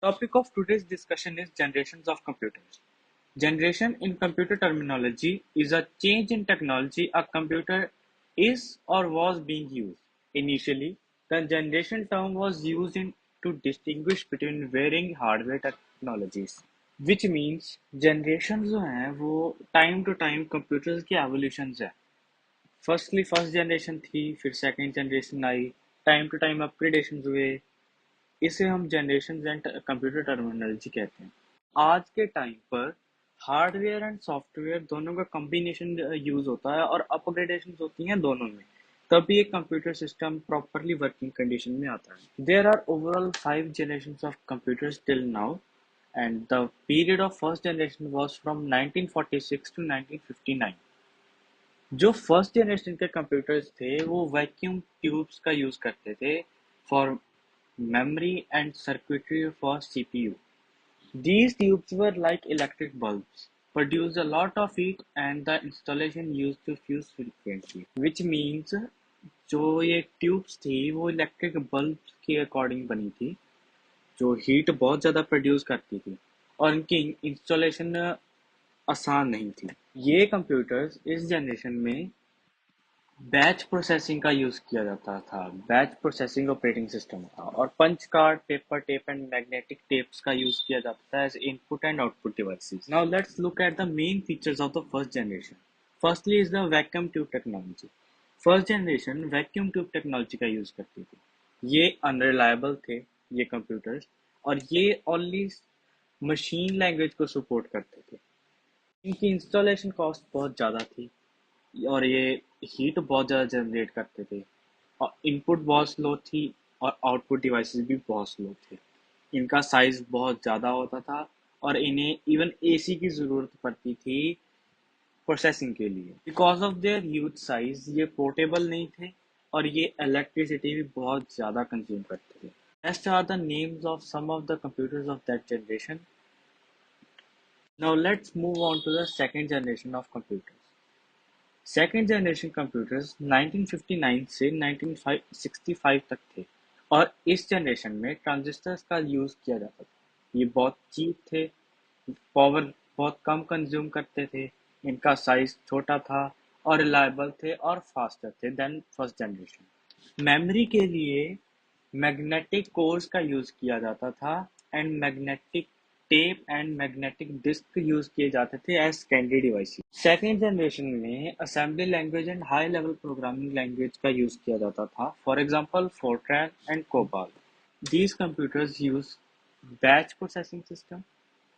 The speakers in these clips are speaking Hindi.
Topic of today's discussion is generations of computers. Generation in computer terminology is a change in technology a computer is or was being used. Initially, the generation term was used to distinguish between varying hardware technologies, which means generations जो हैं वो time to time computers की evolutions है. फर्स्टली फर्स्ट जनरेशन थी, फिर सेकंड जनरेशन आई, टाइम टू टाइम अपग्रेडेशन हुए. इसे हम जनरेशन एंड कंप्यूटर टर्मिनोलॉजी कहते हैं. आज के टाइम पर हार्डवेयर एंड सॉफ्टवेयर दोनों का कॉम्बिनेशन यूज होता है और अपग्रेडेशन होती हैं दोनों में, तभी एक computer system properly working condition में आता है. There are overall 5 generations of computers till now, and the period of first generation was from 1946 to 1959. जो फर्स्ट जनरेशन के कंप्यूटर्स थे वो वैक्यूम ट्यूब्स का यूज करते थे for memory and circuitry for CPU. These tubes were like electric bulbs, produced a lot of heat and the installation used to fuse frequently, which means जो ये ट्यूब्स थी वो इलेक्ट्रिक बल्ब के अकॉर्डिंग बनी थी, जो हीट बहुत ज़्यादा प्रोड्यूस करती थी और इनकी इंस्टॉलेशन आसान नहीं थी. ये कंप्यूटर्स इस जनरेशन में बैच प्रोसेसिंग का यूज किया जाता था. बैच प्रोसेसिंग ऑपरेटिंग सिस्टम था और punch card, paper tape and magnetic tapes का यूज किया जाता था as input and output devices. Now let's look at the main features of the first generation. Firstly is the vacuum tube technology. First generation vacuum tube technology का यूज करती थी. ये अनरिलायबल थे ये कंप्यूटर्स, और ये ओनली मशीन लैंग्वेज को सपोर्ट करते थे. इनकी इंस्टॉलेशन कॉस्ट बहुत ज़्यादा थी और ये हीट बहुत ज़्यादा जनरेट करते थे, और इनपुट बहुत स्लो थी और आउटपुट डिवाइसेस भी बहुत स्लो थे. इनका साइज बहुत ज़्यादा होता था और इन्हें इवन एसी की ज़रूरत पड़ती थी प्रोसेसिंग के लिए. Because of their huge size ये पोर्टेबल नहीं थे और ये इलेक्ट्रिसिटी भी बहुत ज़्यादा कंज्यूम करते थे. Next are the names of some of the computers of that generation. Now let's move on to the second generation of computers. Second generation computers 1959 से 1965 तक थे और इस जनरेशन में ट्रांजिस्टर्स का यूज किया जाता था. ये बहुत चीप थे, पावर बहुत कम कंज्यूम करते थे, इनका साइज छोटा था और रिलायबल थे और फास्टर थे देन फर्स्ट जनरेशन. मेमोरी के लिए मैग्नेटिक कोर्स का यूज किया जाता था and magnetic tape and magnetic disk use किए जाते थे as secondary devices. Second generation में assembly language and high level programming language का यूज किया जाता था. For example Fortran and COBOL. These computers use batch processing system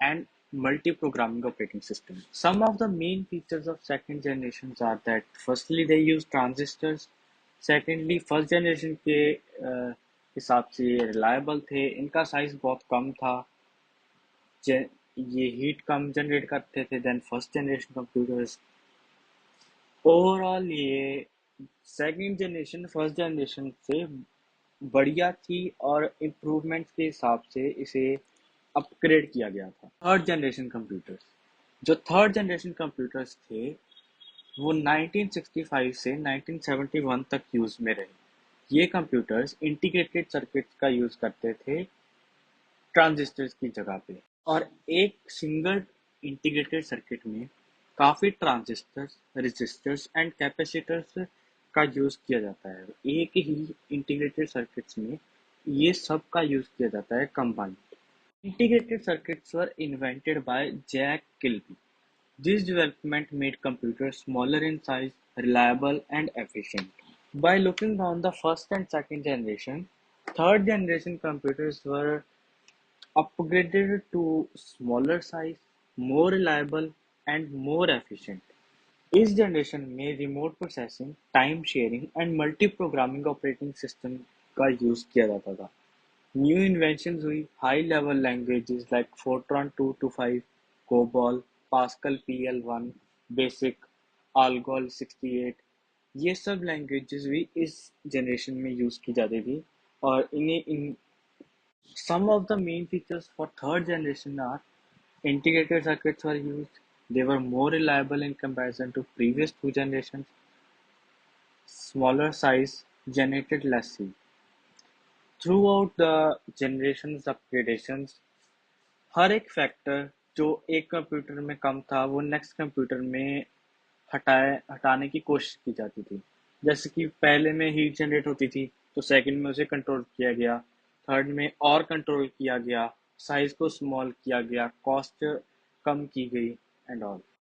and multi-programming operating system. Some of the main features of second generations are that firstly they use transistors. Secondly, first generation के हिसाब से रिलायबल थे, इनका साइज बहुत कम था, ये हीट कम जनरेट करते थे then first generation computers. Overall ये सेकंड जनरेशन फर्स्ट जनरेशन से बढ़िया थी और इम्प्रूवमेंट्स के हिसाब से इसे अपग्रेड किया गया था. Third generation computers. जो थर्ड जनरेशन कंप्यूटर्स थे वो 1965 से 1971 तक यूज में रहे. ये कंप्यूटर्स इंटीग्रेटेड सर्किट्स का यूज करते थे ट्रांजिस्टर्स की जगह पे, और एक सिंगल इंटीग्रेटेड सर्किट में काफ़ी ट्रांजिस्टर्स, रेजिस्टर्स एंड कैपेसिटर्स का यूज़ किया जाता है. एक ही इंटीग्रेटेड सर्किट्स में ये सब का यूज़ किया जाता है combined. Integrated circuits were invented by Jack Kilby. This development made computers smaller in size, reliable, and efficient. By looking on the first and second generation, third generation computers were upgraded to smaller size, more reliable, and more efficient. इस जनरेशन में remote processing, time sharing and multi programming operating system का यूज किया जाता था. न्यू इन्वेंशंस हुई high level languages like Fortran 225, COBOL, Pascal PL1, BASIC, ALGOL 68. ये सब लैंग्वेजेस भी इस जनरेशन में यूज की जाती थी और इन्हें इन some of the main features for third generation are integrated circuits were used. They were more reliable in comparison to previous two generations. Smaller size generated less heat. Throughout the generations upgradations, हर एक फैक्टर जो एक कंप्यूटर में कम था वो नेक्स्ट कंप्यूटर में हटाने की कोशिश की जाती थी। जैसे कि पहले में हीट जनरेट होती थी, तो सेकंड में उसे कंट्रोल किया गया, थर्ड में और कंट्रोल किया गया, साइज को स्मॉल किया गया, कॉस्ट कम की गई एंड ऑल।